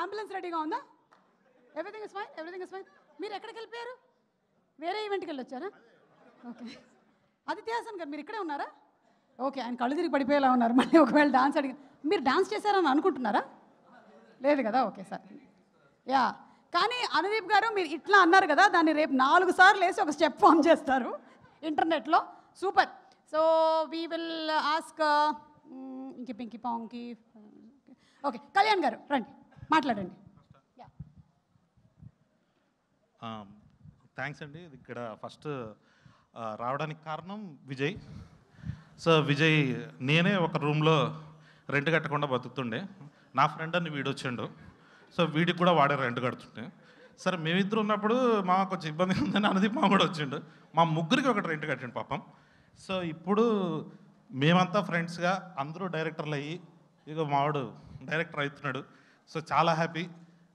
Ambulance రెడీగా ఉందా? Everything is fine, everything is fine. మీరు ఎక్కడికి వెళ్ళిపోయారు? వేరే ఈవెంట్కి వెళ్ళొచ్చారా? ఓకే. ఆదిత్య హాసన్ గారు మీరు ఇక్కడే ఉన్నారా? ఓకే, ఆయన కళ్ళు తిరిగి పడిపోయేలా ఉన్నారు. మళ్ళీ ఒకవేళ డాన్స్ అడిగి మీరు డాన్స్ చేశారని అనుకుంటున్నారా? లేదు కదా, ఓకే సార్. యా, కానీ అనుదీప్ గారు మీరు ఇట్లా అన్నారు కదా, దాన్ని రేపు 4 సార్లు వేసి ఒక స్టెప్ ఫామ్ చేస్తారు ఇంటర్నెట్లో. Super. So we will ask ఇంకి పింకి పాంకి. ఓకే, కళ్యాణ్ గారు రండి, మాట్లాడండి. థ్యాంక్స్ అండి. ఇక్కడ ఫస్ట్ రావడానికి కారణం విజయ్. సో విజయ్, నేనే ఒక రూమ్లో రెంట్ కట్టకుండా బతుకుతుండే. నా ఫ్రెండ్ అని వీడు వచ్చిండు. సో వీడికి కూడా వాడే రెంట్ కడుతుండే. సరే మేమిద్దరు ఉన్నప్పుడు మా కొంచెం ఇబ్బంది ఉందని అనుదీప్ మా కూడా వచ్చిండు. మా ముగ్గురికి ఒకటి రెంట్ కట్టిండు పాపం. సో ఇప్పుడు మేమంతా ఫ్రెండ్స్గా అందరూ డైరెక్టర్లు అయ్యి ఇక మావాడు డైరెక్టర్ అవుతున్నాడు. సో చాలా హ్యాపీ.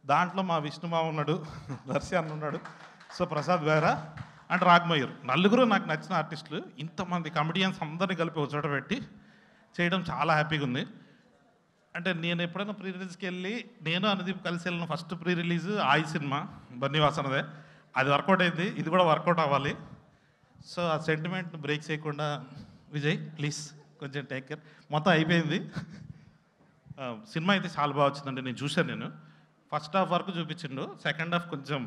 దాంట్లో మా విష్ణుమావ ఉన్నాడు, దర్శి అన్న ఉన్నాడు, సో ప్రసాద్ బేరా అండ్ రాగ్మయూర్, నలుగురు నాకు నచ్చిన ఆర్టిస్టులు. ఇంతమంది కమెడియన్స్ అందరినీ కలిపి ఒక చోట పెట్టి చేయడం చాలా హ్యాపీగా ఉంది. అంటే నేను ఎప్పుడైనా ప్రీ రిలీజ్కి వెళ్ళి నేను అనుదీప్ కలిసి వెళ్ళిన ఫస్ట్ ప్రీ రిలీజ్ ఆయి సినిమా బన్నీవాసనదే. అది వర్కౌట్ అయింది, ఇది కూడా వర్కౌట్ అవ్వాలి. సో ఆ సెంటిమెంట్ని బ్రేక్ చేయకుండా విజయ్ ప్లీజ్ కొంచెం టేక్ కేర్. మొత్తం అయిపోయింది. సినిమా అయితే చాలా బాగా వచ్చిందండి. నేను చూశాను. నేను ఫస్ట్ హాఫ్ వరకు చూపించిండు, సెకండ్ హాఫ్ కొంచెం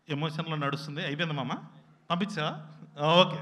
ఎమోషన్లో నడుస్తుంది. అయిపోయింది మామ, పంపించా? ఓకే.